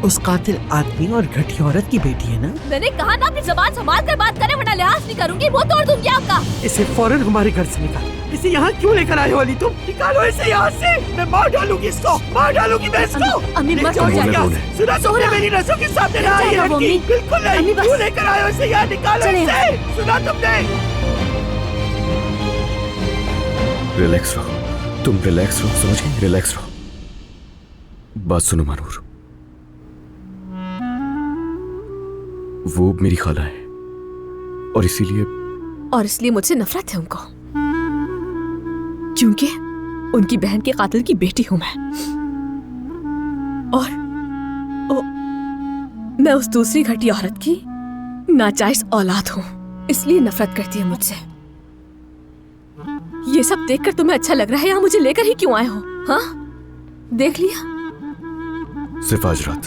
उस कातिल आदमी और घटिया औरत की बेटी है ना? मैंने कहा ना अपनी जबान संभाल कर बात करें, वरना लिहाज नहीं करूंगी, वो तोड़ दूंगी आपका। इसे फौरन हमारे घर से निकाल। इसे यहाँ क्यों लेकर आए हो अली तुम? निकालो इसे यहाँ से। मैं मार डालूंगी इसको, मार डालूंगी मैं इसको। अम्मी मत जाओ जाइए। यहाँ से। सुना तुमने मेरी नसों के सामने ना आई है लड़की? बिल्कुल नहीं। क्यों लेकर आए हो इसे यहाँ? निकालो इसे। सुना तुमने? रिलैक्स रहो, तुम रिलैक्स रहो, समझ गए? रिलैक्स रहो। बात सुनो मानूर, वो मेरी खाला है और इसीलिए मुझसे नफरत है उनको, क्योंकि उनकी बहन के कातिल की बेटी हूं मैं, और मैं उस दूसरी घटिया औरत की नाजायज औलाद हूं, इसलिए नफरत करती है मुझसे। ये सब देखकर तुम्हें अच्छा लग रहा है? यहाँ मुझे लेकर ही क्यों आए हो? हाँ, देख लिया? सिर्फ आज रात